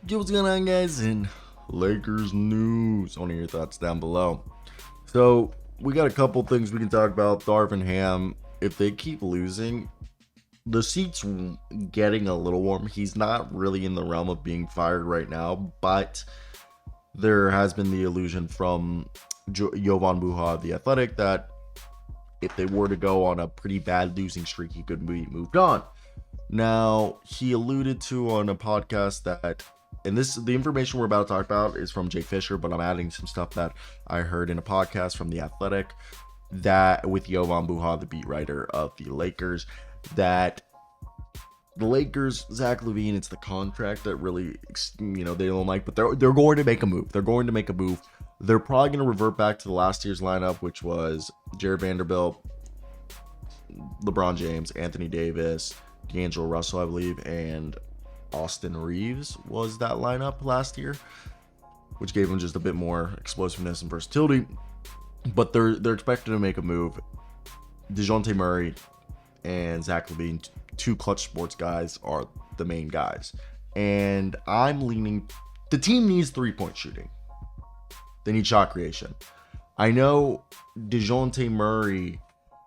Yo, what's going on, guys? In Lakers news, I want to hear your thoughts down below. So, we got a couple things we can talk about. Darvin Ham, if they keep losing, the seat's getting a little warm. He's not really in the realm of being fired right now, but there has been the illusion from Jovan Buha, the Athletic, that if they were to go on a pretty bad losing streak, he could be moved on. Now, he alluded to on a podcast that, and the information we're about to talk about is from Jay Fisher, but I'm adding some stuff that I heard in a podcast from The Athletic, that with Jovan Buha, the beat writer of the Lakers, that the Lakers, Zach LaVine, it's the contract that really, they don't like, but they're going to make a move. They're going to make a move. They're probably going to revert back to the last year's lineup, which was Jared Vanderbilt, LeBron James, Anthony Davis, D'Angelo Russell, I believe, and Austin Reeves was that lineup last year, which gave them just a bit more explosiveness and versatility. But they're expected to make a move. DeJounte Murray and Zach LaVine, two clutch sports guys, are the main guys. And I'm leaning, the team needs three-point shooting. They need shot creation. I know DeJounte Murray,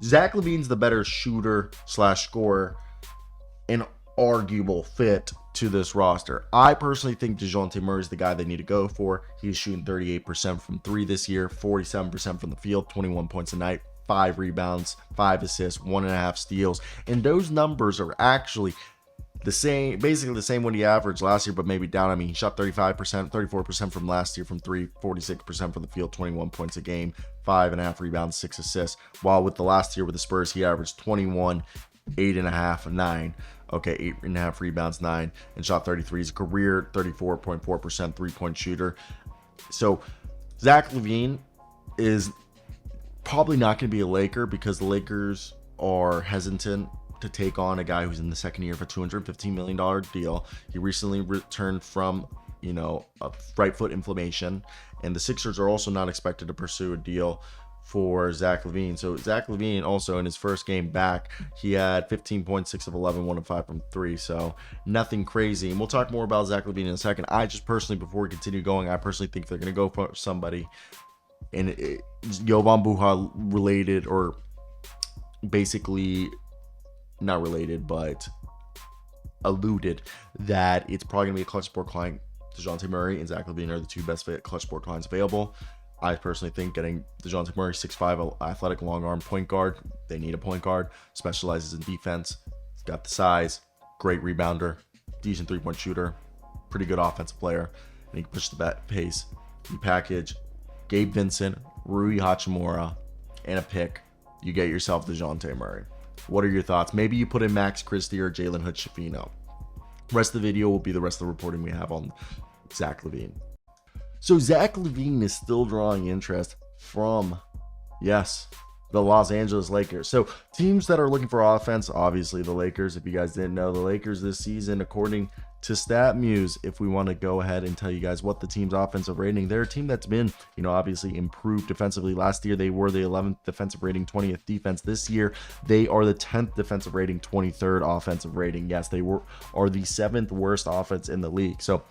Zach LaVine's the better shooter / scorer, an arguable fit to this roster. I personally think DeJounte Murray is the guy they need to go for. He's shooting 38% from three this year, 47% from the field, 21 points a night, 5 rebounds, 5 assists, 1.5 steals. And those numbers are actually the same, basically the same what he averaged last year, but maybe down. I mean, he shot 35%, 34% from last year from three, 46% from the field, 21 points a game, 5.5 rebounds, 6 assists. While with the last year with the Spurs, he averaged 21, 8.5, 9. Okay, 8.5 rebounds, 9, and shot 33. He's a career 34.4% three-point shooter. So Zach LaVine is probably not going to be a Laker because the Lakers are hesitant to take on a guy who's in the second year of a $215 million deal. He recently returned from, a right foot inflammation, and the Sixers are also not expected to pursue a deal for Zach LaVine. So Zach LaVine also in his first game back, he had 15.6 of 11, 1 of 5 from 3. So nothing crazy. And we'll talk more about Zach LaVine in a second. I just personally, before we continue going, I personally think they're going to go for somebody, and Jovan Buha related, or basically not related, but alluded that it's probably going to be a clutch sport client. DeJounte Murray and Zach LaVine are the two best fit clutch sport clients available. I personally think getting DeJounte Murray, 6'5", athletic, long-arm point guard. They need a point guard. Specializes in defense. He's got the size. Great rebounder. Decent three-point shooter. Pretty good offensive player. And he can push the pace. You package Gabe Vincent, Rui Hachimura, and a pick. You get yourself DeJounte Murray. What are your thoughts? Maybe you put in Max Christie or Jalen Hood-Schifino. Rest of the video will be the rest of the reporting we have on Zach LaVine. So Zach LaVine is still drawing interest from, yes, the Los Angeles Lakers. So teams that are looking for offense, obviously the Lakers. If you guys didn't know, the Lakers this season, according to StatMuse, if we want to go ahead and tell you guys what the team's offensive rating, they're a team that's been, obviously improved defensively. Last year, they were the 11th defensive rating, 20th defense. This year, they are the 10th defensive rating, 23rd offensive rating. Yes, they are the 7th worst offense in the league. So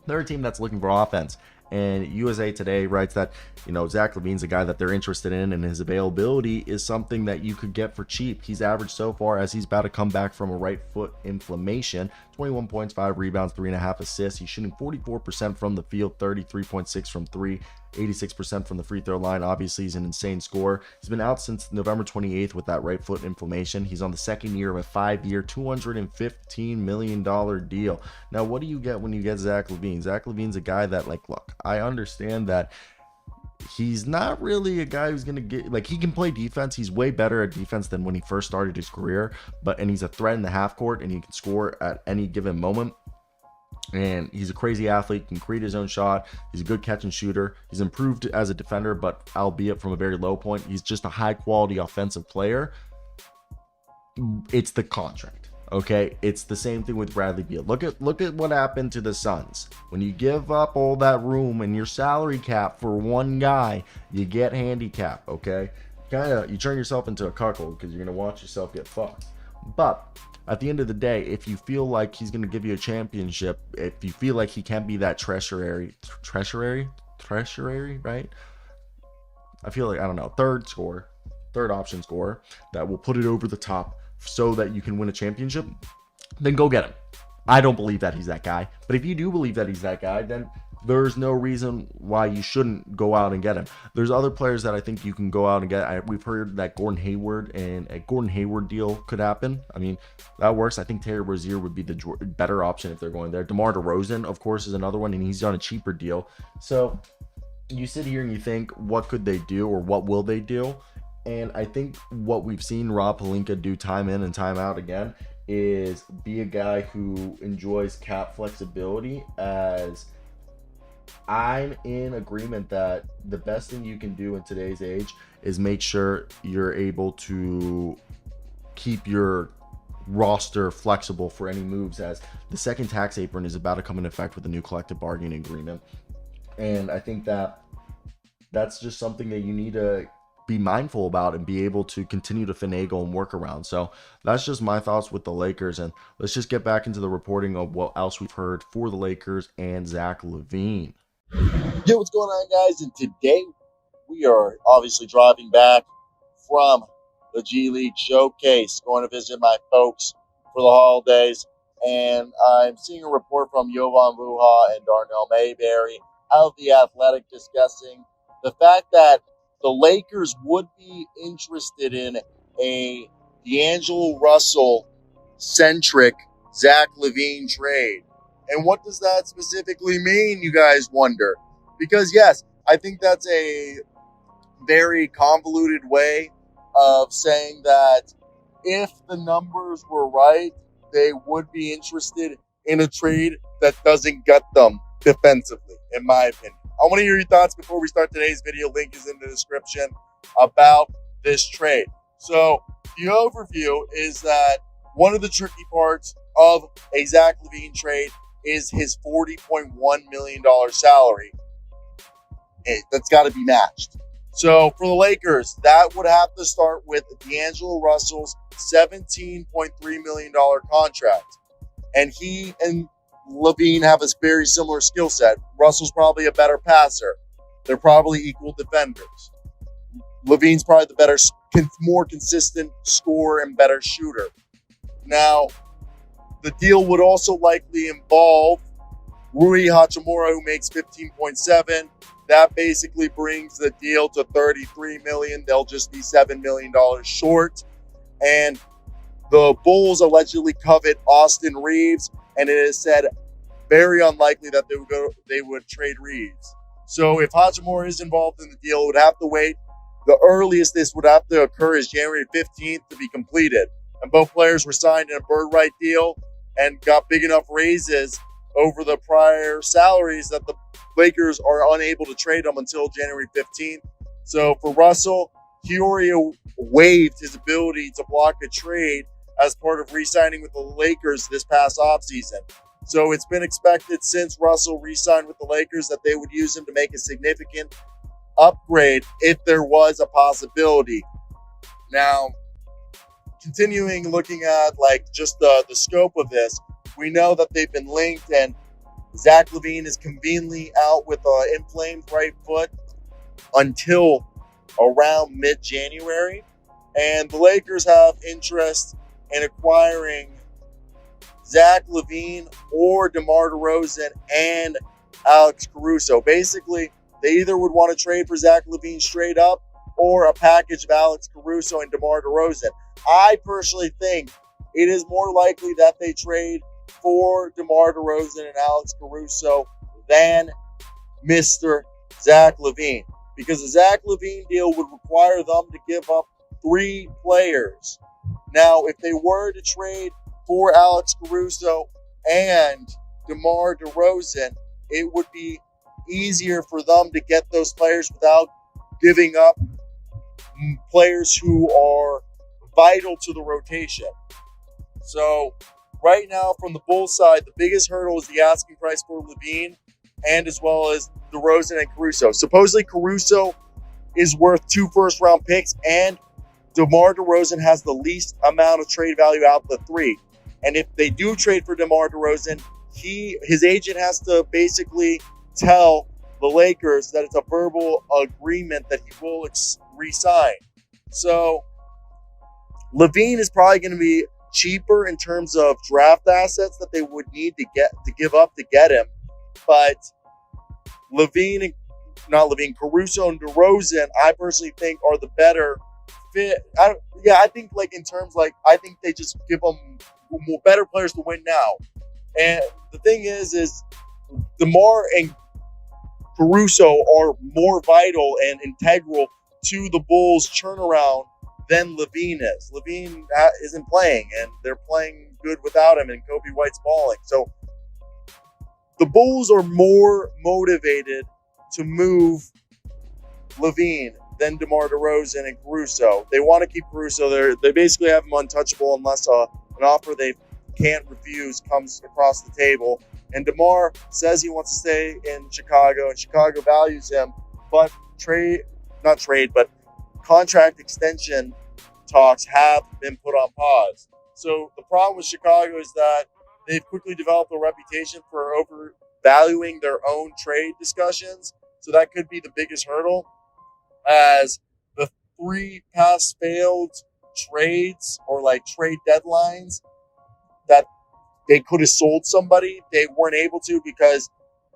they're a team that's looking for offense. And USA Today writes that, Zach LaVine's a guy that they're interested in, and his availability is something that you could get for cheap. He's averaged so far, as he's about to come back from a right foot inflammation, 21 points, 5 rebounds, 3.5 assists. He's shooting 44% from the field, 33.6 from 3, 86% from the free throw line. Obviously, he's an insane scorer. He's been out since November 28th with that right foot inflammation. He's on the second year of a 5-year, $215 million deal. Now, what do you get when you get Zach LaVine? Zach LaVine's a guy that, look, I understand that he's not really a guy who's going to get, he can play defense. He's way better at defense than when he first started his career, and he's a threat in the half court, and he can score at any given moment. And he's a crazy athlete, can create his own shot. He's a good catch and shooter. He's improved as a defender, but albeit from a very low point. He's just a high quality offensive player. It's the contract. Okay, it's the same thing with Bradley Beal. Look at what happened to the Suns. When you give up all that room and your salary cap for one guy, you get handicap. Okay, you turn yourself into a cuckold because you're gonna watch yourself get fucked. But At the end of the day, if you feel like he's going to give you a championship, if you feel like he can be that treasury, right? I feel like, I don't know, third option scorer that will put it over the top so that you can win a championship, then go get him. I don't believe that he's that guy. But if you do believe that he's that guy, then there's no reason why you shouldn't go out and get him. There's other players that I think you can go out and get. We've heard that Gordon Hayward and a Gordon Hayward deal could happen. I mean, that works. I think Terry Rozier would be the better option if they're going there. DeMar DeRozan, of course, is another one, and he's on a cheaper deal. So you sit here and you think, what could they do or what will they do? And I think what we've seen Rob Pelinka do time in and time out again is be a guy who enjoys cap flexibility. As I'm in agreement that the best thing you can do in today's age is make sure you're able to keep your roster flexible for any moves, as the second tax apron is about to come into effect with the new collective bargaining agreement. And I think that that's just something that you need to be mindful about and be able to continue to finagle and work around. So that's just my thoughts with the Lakers. And let's just get back into the reporting of what else we've heard for the Lakers and Zach LaVine. Yo, what's going on, guys? And today we are obviously driving back from the G League Showcase, going to visit my folks for the holidays. And I'm seeing a report from Jovan Luha and Darnell Mayberry out of The Athletic discussing the fact that the Lakers would be interested in a D'Angelo Russell-centric Zach LaVine trade. And what does that specifically mean, you guys wonder? Because, yes, I think that's a very convoluted way of saying that if the numbers were right, they would be interested in a trade that doesn't gut them defensively, in my opinion. I want to hear your thoughts before we start today's video. Link is in the description about this trade. So the overview is that one of the tricky parts of a Zach LaVine trade is his $40.1 million salary. That's got to be matched. So for the Lakers, that would have to start with D'Angelo Russell's $17.3 million contract. And he and LaVine have a very similar skill set. Russell's probably a better passer. They're probably equal defenders. LaVine's probably the better, more consistent scorer and better shooter. Now, the deal would also likely involve Rui Hachimura, who makes $15.7. That basically brings the deal to $33 million. They'll just be $7 million short. And the Bulls allegedly covet Austin Reeves, and it is said very unlikely that they would trade Reeves. So if Hachimura is involved in the deal, it would have to wait. The earliest this would have to occur is January 15th to be completed. And both players were signed in a bird right deal and got big enough raises over the prior salaries that the Lakers are unable to trade them until January 15th. So for Russell, he already waived his ability to block a trade as part of re-signing with the Lakers this past offseason. So it's been expected since Russell re-signed with the Lakers that they would use him to make a significant upgrade if there was a possibility. Now, continuing looking at just the scope of this, we know that they've been linked, and Zach LaVine is conveniently out with an inflamed right foot until around mid-January. And the Lakers have interest in acquiring Zach LaVine or DeMar DeRozan and Alex Caruso. Basically, they either would want to trade for Zach LaVine straight up or a package of Alex Caruso and DeMar DeRozan. I personally think it is more likely that they trade for DeMar DeRozan and Alex Caruso than Mr. Zach LaVine, because the Zach LaVine deal would require them to give up 3 players. Now, if they were to trade for Alex Caruso and DeMar DeRozan, it would be easier for them to get those players without giving up players who are vital to the rotation. So right now, from the Bulls side, the biggest hurdle is the asking price for LaVine, and as well as DeRozan and Caruso. Supposedly Caruso is worth 2 first-round picks, and DeMar DeRozan has the least amount of trade value out of the 3. And if they do trade for DeMar DeRozan, his agent has to basically tell the Lakers that it's a verbal agreement that he will re-sign. So LaVine is probably going to be cheaper in terms of draft assets that they would need to give up to get him. But Caruso and DeRozan, I personally think are the better fit. I think like in terms like I think they just give them more better players to win now. And the thing is DeMar and Caruso are more vital and integral to the Bulls' turnaround than LaVine is. LaVine isn't playing, and they're playing good without him, and Kobe White's balling. So the Bulls are more motivated to move LaVine than DeMar DeRozan and Caruso. They want to keep Caruso there. They basically have him untouchable unless an offer they can't refuse comes across the table. And DeMar says he wants to stay in Chicago, and Chicago values him, but contract extension talks have been put on pause. So the problem with Chicago is that they've quickly developed a reputation for overvaluing their own trade discussions. So that could be the biggest hurdle, as the 3 past failed trades or like trade deadlines that they could have sold somebody, they weren't able to because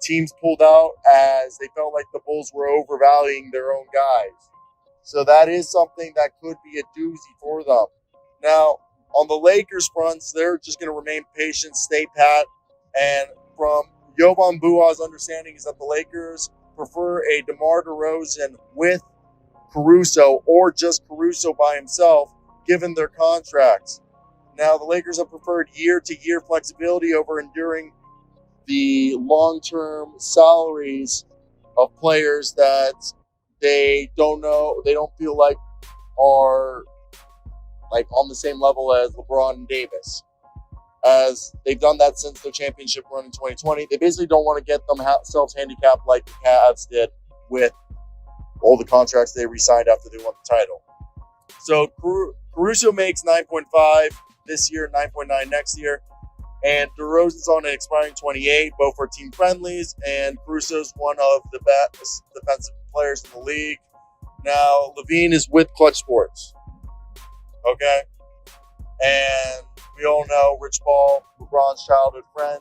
teams pulled out as they felt like the Bulls were overvaluing their own guys. So that is something that could be a doozy for them. Now, on the Lakers fronts, they're just going to remain patient, stay pat. And from Jovan Bua's understanding is that the Lakers prefer a DeMar DeRozan with Caruso or just Caruso by himself, given their contracts. Now, the Lakers have preferred year-to-year flexibility over enduring the long-term salaries of players that they don't feel like are like on the same level as LeBron and Davis, as they've done that since their championship run in 2020. They basically don't want to get themselves handicapped like the Cavs did with all the contracts they re-signed after they won the title. So Caruso makes 9.5 this year, 9.9 next year. And DeRozan's on an expiring 28, both are team friendlies, and Caruso's one of the best defensive players in the league. Now, LaVine is with Clutch Sports. Okay? And we all know Rich Paul, LeBron's childhood friend,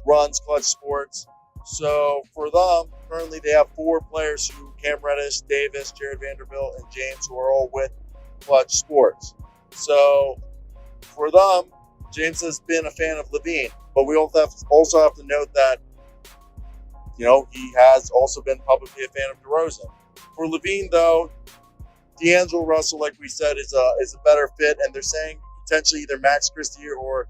runs Clutch Sports. So for them, currently they have 4 players who Cam Reddish, Davis, Jared Vanderbilt, and James, who are all with Clutch Sports. So for them, James has been a fan of LaVine, but we also have to note that, he has also been publicly a fan of DeRozan. For LaVine, though, D'Angelo Russell, like we said, is a better fit, and they're saying potentially either Max Christie or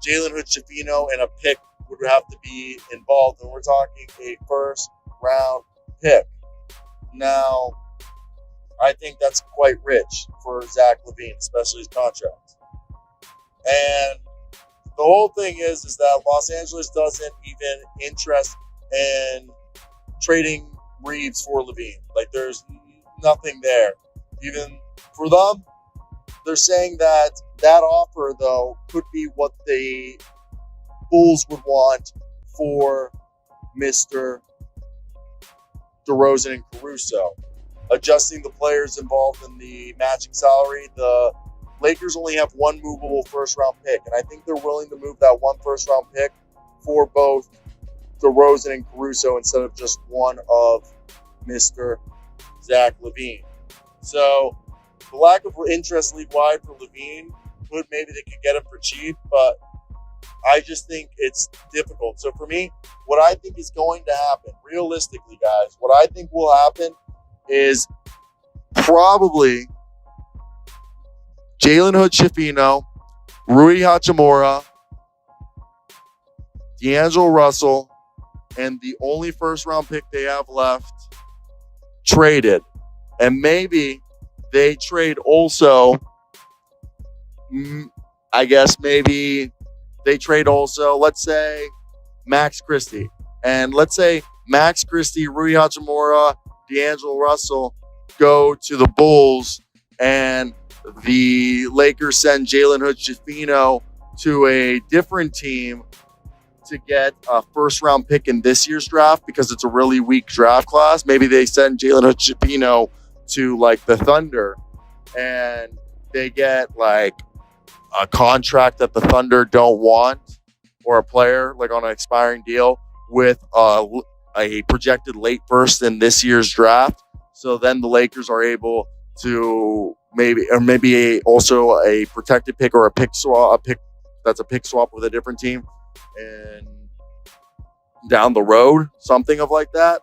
Jalen Hood-Schifino and a pick would have to be involved, and we're talking a first-round pick. Now, I think that's quite rich for Zach LaVine, especially his contract. And the whole thing is that Los Angeles doesn't even interest in trading Reeves for LaVine. Like, there's nothing there. Even for them, they're saying that offer, though, could be what the Bulls would want for Mr. DeRozan and Caruso. Adjusting the players involved in the matching salary, the Lakers only have 1 movable first-round pick, and I think they're willing to move that 1 first-round pick for both DeRozan and Caruso instead of just one of Mr. Zach LaVine. So the lack of interest league-wide for LaVine, maybe they could get him for cheap, but I just think it's difficult. So for me, what I think is going to happen, realistically, guys, what I think will happen is probably Jalen Hood-Schifino, Rui Hachimura, D'Angelo Russell, and the only first-round pick they have left traded. And maybe they trade also, let's say, Max Christie. And let's say Max Christie, Rui Hachimura, D'Angelo Russell go to the Bulls, and the Lakers send Jalen Hood-Schifino to a different team to get a first round pick in this year's draft because it's a really weak draft class. Maybe they send Jalen Hood-Schifino to like the Thunder and they get like a contract that the Thunder don't want or a player like on an expiring deal with a projected late first in this year's draft. So then the Lakers are able to maybe also a protected pick or a pick that's a pick swap with a different team and down the road, something of like that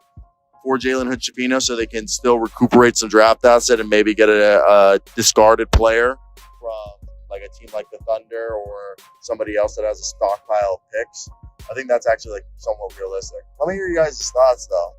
for Jalen Hood-Schifino so they can still recuperate some draft asset and maybe get a discarded player from like a team like the Thunder or somebody else that has a stockpile of picks. I think that's actually like somewhat realistic. Let me hear you guys' thoughts though.